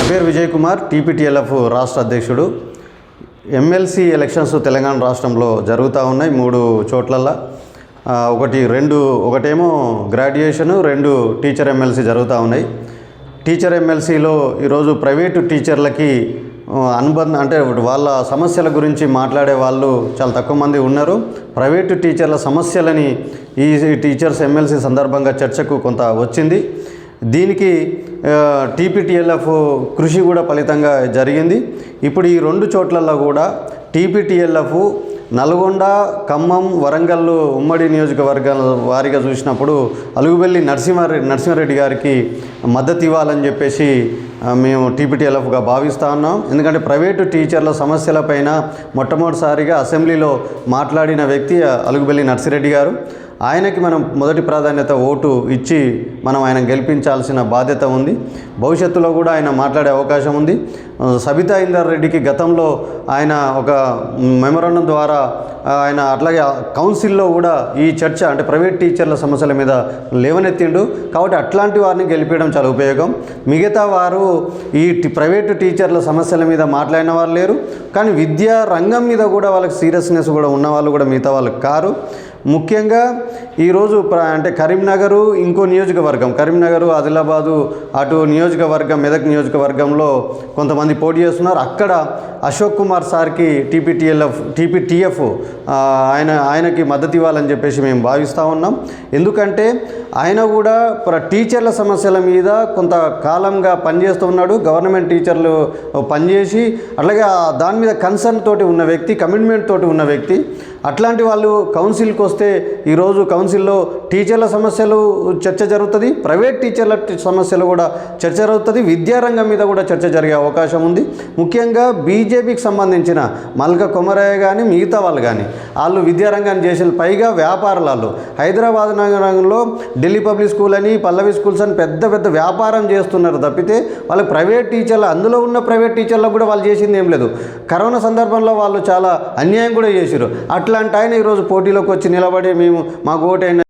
పేరు విజయ్ కుమార్, టీపీటీఎల్ఎఫ్ రాష్ట్ర అధ్యక్షుడు. ఎమ్మెల్సీ ఎలక్షన్స్ తెలంగాణ రాష్ట్రంలో జరుగుతూ ఉన్నాయి 3 చోట్లల్లో. ఒకటేమో గ్రాడ్యుయేషను, 2 టీచర్ ఎమ్మెల్సీ జరుగుతూ ఉన్నాయి. టీచర్ ఎమ్మెల్సీలో ఈరోజు ప్రైవేటు టీచర్లకి అనుబంధం అంటే వాళ్ళ సమస్యల గురించి మాట్లాడే వాళ్ళు చాలా తక్కువ మంది ఉన్నారు. ప్రైవేటు టీచర్ల సమస్యలని ఈ టీచర్స్ ఎమ్మెల్సీ సందర్భంగా చర్చకు కొంత వచ్చింది. దీనికి టీపీటీఎల్ఎఫ్ కృషి కూడా ఫలితంగా జరిగింది. ఇప్పుడు ఈ 2 చోట్లలో కూడా టీపీటీఎల్ఎఫ్ నల్గొండ, ఖమ్మం, వరంగల్ ఉమ్మడి నియోజకవర్గాల వారిగా చూసినప్పుడు అలుగుబెల్లి నరసింహారెడ్డి గారికి మద్దతు ఇవ్వాలని చెప్పేసి మేము టీపీటీఎల్ఎఫ్గా భావిస్తూ ఉన్నాం. ఎందుకంటే ప్రైవేటు టీచర్ల సమస్యలపైన మొట్టమొదటిసారిగా అసెంబ్లీలో మాట్లాడిన వ్యక్తి అలుగుబెల్లి నరసింహారెడ్డి గారు. ఆయనకి మనం మొదటి ప్రాధాన్యత ఓటు ఇచ్చి మనం ఆయన గెలిపించాల్సిన బాధ్యత ఉంది. భవిష్యత్తులో కూడా ఆయన మాట్లాడే అవకాశం ఉంది. సబితా ఇందర్ రెడ్డికి గతంలో ఆయన ఒక మెమోరాండం ద్వారా ఆయన అట్లాగే కౌన్సిల్లో కూడా ఈ చర్చ అంటే ప్రైవేట్ టీచర్ల సమస్యల మీద లేవనెత్తిండు. కాబట్టి అట్లాంటి వారిని గెలిపించడం చాలా ఉపయోగం. మిగతా వారు ఈ ప్రైవేటు టీచర్ల సమస్యల మీద మాట్లాడిన వారు లేరు. కానీ విద్యా రంగం మీద కూడా వాళ్ళకి సీరియస్నెస్ కూడా ఉన్నవాళ్ళు కూడా మిగతా వాళ్ళకి కారు. ముఖ్యంగా ఈరోజు అంటే కరీంనగరు, ఇంకో నియోజకవర్గం కరీంనగరు, ఆదిలాబాదు అటు నియోజకవర్గం మెదక్ నియోజకవర్గంలో కొంతమంది పోటీ చేస్తున్నారు. అక్కడ అశోక్ కుమార్ సార్కి టీపీటీఎఫ్ ఆయనకి మద్దతు ఇవ్వాలని చెప్పేసి మేము భావిస్తూ ఉన్నాం. ఎందుకంటే ఆయన కూడా టీచర్ల సమస్యల మీద కొంత కాలంగా పనిచేస్తూ ఉన్నాడు. గవర్నమెంట్ టీచర్లు పనిచేసి అట్లాగే దాని మీద కన్సర్న్ తోటి ఉన్న వ్యక్తి, కమిట్మెంట్ తోటి ఉన్న వ్యక్తి. అట్లాంటి వాళ్ళు కౌన్సిల్కి వస్తే ఈరోజు కౌన్సిల్లో టీచర్ల సమస్యలు చర్చ జరుగుతుంది, ప్రైవేట్ టీచర్ల సమస్యలు కూడా చర్చ జరుగుతుంది, విద్యారంగం మీద కూడా చర్చ జరిగే అవకాశం ఉంది. ముఖ్యంగా బీజేపీకి సంబంధించిన మల్క కొమరయ్య కానీ మిగతా వాళ్ళు కానీ వాళ్ళు విద్యారంగాన్ని చేసిన పైగా వ్యాపారాలు హైదరాబాద్ నగరంలో ఢిల్లీ పబ్లిక్ స్కూల్ అని, పల్లవి స్కూల్స్ అని పెద్ద పెద్ద వ్యాపారం చేస్తున్నారు తప్పితే వాళ్ళకి ప్రైవేట్ టీచర్లు, అందులో ఉన్న ప్రైవేట్ టీచర్లకు కూడా వాళ్ళు చేసింది ఏం లేదు. కరోనా సందర్భంలో వాళ్ళు చాలా అన్యాయం కూడా చేశారు. అట్లాంటి ఆయన ఈరోజు పోటీలోకి వచ్చి నిలబడి మేము మాకు ఓటైన